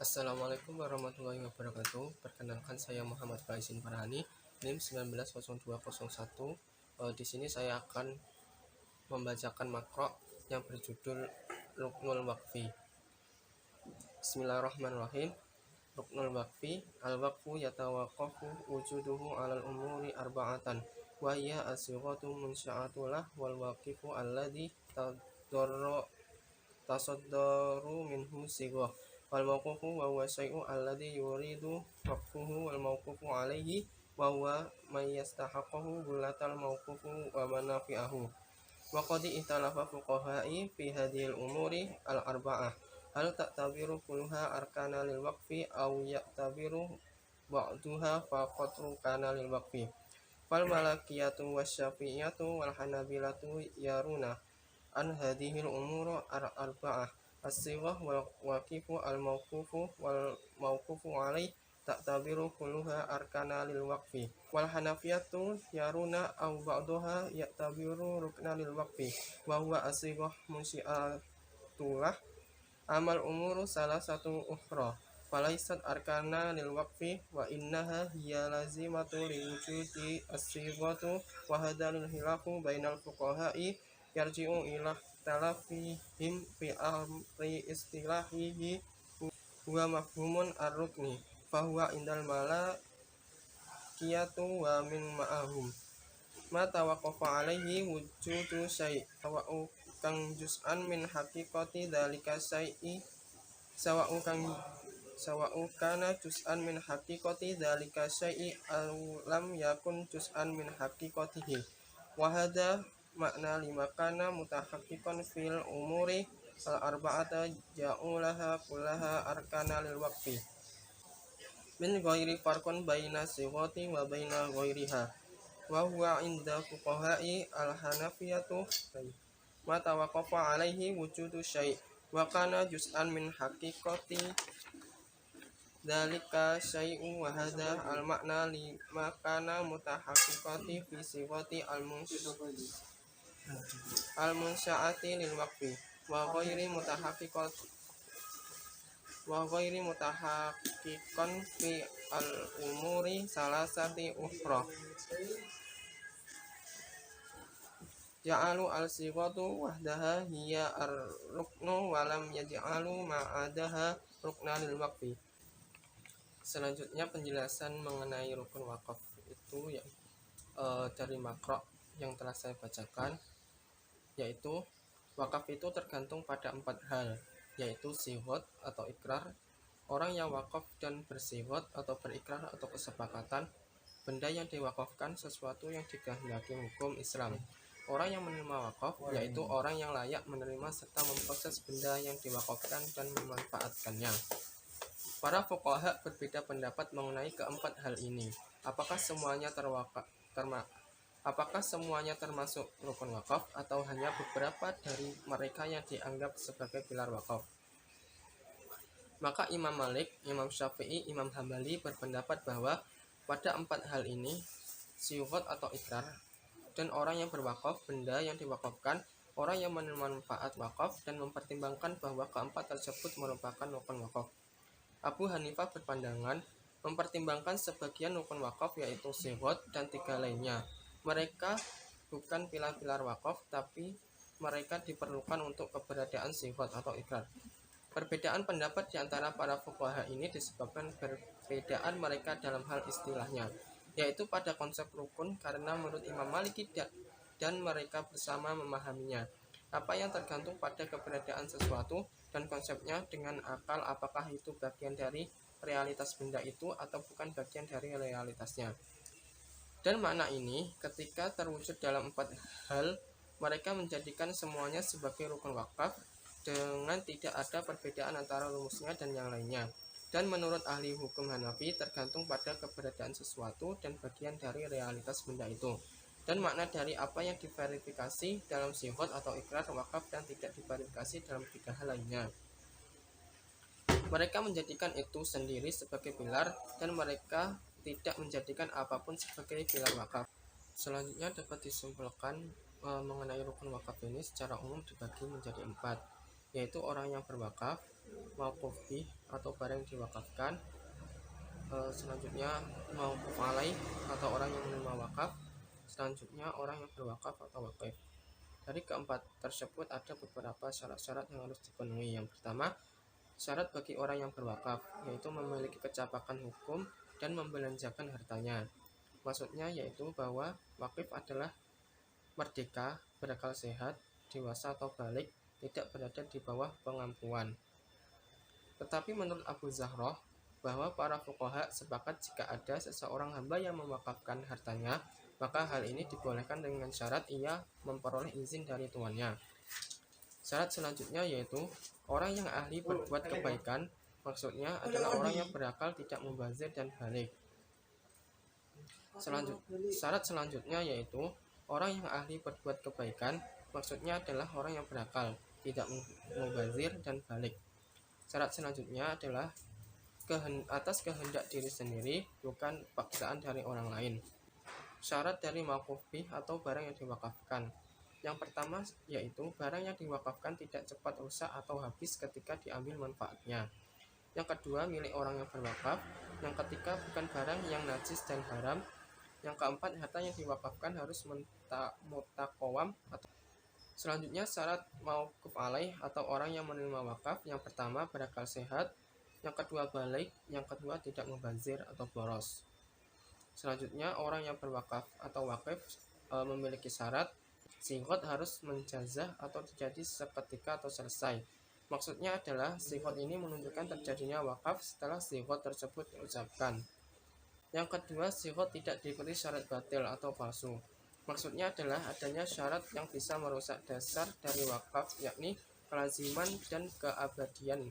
Assalamualaikum warahmatullahi wabarakatuh. Perkenalkan, saya Muhammad Faisin Farhani, NIM 190201. Di sini saya akan membacakan makro yang berjudul Ruknul Waqfi. Bismillahirrahmanirrahim. Ruknul Waqfi. Al-waqfu yatawaqqafu wujuduhu 'alal umuri arba'atan wa hiya as-sighatu munsya'atulah wal waqifu alladhi tasaddaru minhu sighah wal mawqufu wa huwa syai'u alladhi yuridu waqfuhu wal mawqufu alaihi wa huwa may yastahaqqahu gullatal mawqufu wa manafi'ahu. Wa qad italafa fuqaha'i fi hadhil umuri al arba'ah hal ta'tabiru kulluha arkana lil waqfi aw ya'tabiru ba'duha faqat rukana lil waqfi. Fal malakiyatu wasyafi'iyatu wal hanabilatu yaruna an hadhil umuru al arba'ah as-sighah wal waqifu al mawqufu wal mawqufu alaih ta'tabiru kulluha arkana lil waqfi. Wal hanafiyatu yaruna aw ba'daha ya'tabiru rukna lil waqfi wa huwa as-sighah munsyi'atulah amal umuru salah satu ukhra falaisat arkana lil waqfi wa innaha hiya lazimatu li wujudi as-sighatu wa hadal hilafu bainal fuqaha'i yarji'u ila talafihim fi amri istilahihi huwa mafhumun ar-rukni fahuwa indal malakiyatu wa min ma'ahum ma tawaqqafa alaihi wujudu syai' sawa'u kang juz'an min haqiqati dzalika syai'i sawa'u kana juz'an min haqiqati dzalika syai'i aw lam yakun juz'an min haqiqatihi wa hadza makna lima kana mutahaqqiqan fil umuri al arba'ata ja'ulaha kullaha arkana lil waqfi min ghairi farqan baina sighati wa baina ghairiha wa huwa inda fuqaha'i al hanafiyatu ma tawaqqafa alaihi wujudu syai' wa kana juz'an min haqiqati dzalika syai'u wa hadza al makna lima kana mutahaqqiqati fi sighati al munsya'ati lil waqfi wa ghairi mutahaqqiqan fi al umuri salasati ukhra ja'alu al sighatu wahdaha hiya ar-ruknu wa lam yaj'alu ma'adaha rukna lil waqfi. Selanjutnya penjelasan mengenai rukun wakaf itu dari makro yang telah saya bacakan, yaitu wakaf itu tergantung pada 4 hal, yaitu sighot atau ikrar, orang yang wakaf dan bersighot atau berikrar atau kesepakatan, benda yang diwakafkan, sesuatu yang dikehendaki hukum Islam. Orang yang menerima wakaf yaitu orang yang layak menerima serta memproses benda yang diwakafkan dan memanfaatkannya. Para fuqaha berbeda pendapat mengenai keempat hal ini. Apakah semuanya termasuk rukun wakaf atau hanya beberapa dari mereka yang dianggap sebagai pilar wakaf? Maka Imam Malik, Imam Syafi'i, Imam Hambali berpendapat bahwa pada 4 hal ini, sighot atau ikrar, dan orang yang berwakaf, benda yang diwakafkan, orang yang menerima manfaat wakaf, dan mempertimbangkan bahwa keempat tersebut merupakan rukun wakaf. Abu Hanifah berpandangan mempertimbangkan sebagian rukun wakaf yaitu sighot dan 3 lainnya. Mereka bukan pilar-pilar wakaf, tapi mereka diperlukan untuk keberadaan sighot atau ikrar. Perbedaan pendapat di antara para fuqaha ini disebabkan perbedaan mereka dalam hal istilahnya, yaitu pada konsep rukun, karena menurut Imam Maliki dan mereka bersama memahaminya, apa yang tergantung pada keberadaan sesuatu dan konsepnya dengan akal, apakah itu bagian dari realitas benda itu atau bukan bagian dari realitasnya. Dan makna ini ketika terwujud dalam 4 hal, mereka menjadikan semuanya sebagai rukun wakaf dengan tidak ada perbedaan antara rumusnya dan yang lainnya. Dan menurut ahli hukum Hanafi, tergantung pada keberadaan sesuatu dan bagian dari realitas benda itu. Dan makna dari apa yang diverifikasi dalam sighot atau ikrar wakaf dan tidak diverifikasi dalam 3 hal lainnya. Mereka menjadikan itu sendiri sebagai pilar dan mereka tidak menjadikan apapun sebagai pilar wakaf. Selanjutnya dapat disimpulkan mengenai rukun wakaf ini secara umum dibagi menjadi 4, yaitu orang yang berwakaf, mauquf bih atau barang yang diwakafkan. Selanjutnya mauquf alaih atau orang yang menerima wakaf. Selanjutnya orang yang berwakaf atau wakif. Dari keempat tersebut ada beberapa syarat-syarat yang harus dipenuhi. Yang pertama, syarat bagi orang yang berwakaf yaitu memiliki kecapakan hukum dan membelanjakan hartanya. Maksudnya yaitu bahwa wakif adalah merdeka, berakal sehat, dewasa atau balik, tidak berada di bawah pengampuan. Tetapi menurut Abu Zahroh, bahwa para fuqaha sepakat jika ada seseorang hamba yang mewakafkan hartanya, maka hal ini dibolehkan dengan syarat ia memperoleh izin dari tuannya. Syarat selanjutnya yaitu orang yang ahli berbuat kebaikan, maksudnya adalah orang yang berakal, tidak mubazir dan balik. Syarat selanjutnya yaitu orang yang ahli berbuat kebaikan, maksudnya adalah orang yang berakal, tidak mubazir dan balik. Syarat selanjutnya adalah atas kehendak diri sendiri, bukan paksaan dari orang lain. Syarat dari mauquf bih atau barang yang diwakafkan. Yang pertama yaitu barang yang diwakafkan tidak cepat rusak atau habis ketika diambil manfaatnya. Yang kedua, milik orang yang berwakaf. Yang ketiga, bukan barang yang najis dan haram. Yang keempat, harta yang diwakafkan harus mutakawam. Selanjutnya, syarat mauquf alaih atau orang yang menerima wakaf. Yang pertama, berakal sehat. Yang kedua, balik. Yang kedua, tidak mubazir atau boros. Selanjutnya, orang yang berwakaf atau wakif memiliki syarat. Sighot harus menjazah atau terjadi seketika atau selesai. Maksudnya adalah sighot ini menunjukkan terjadinya wakaf setelah sighot tersebut diucapkan. Yang kedua, sighot tidak diikuti syarat batil atau palsu. Maksudnya adalah adanya syarat yang bisa merusak dasar dari wakaf, yakni kelaziman dan keabadian.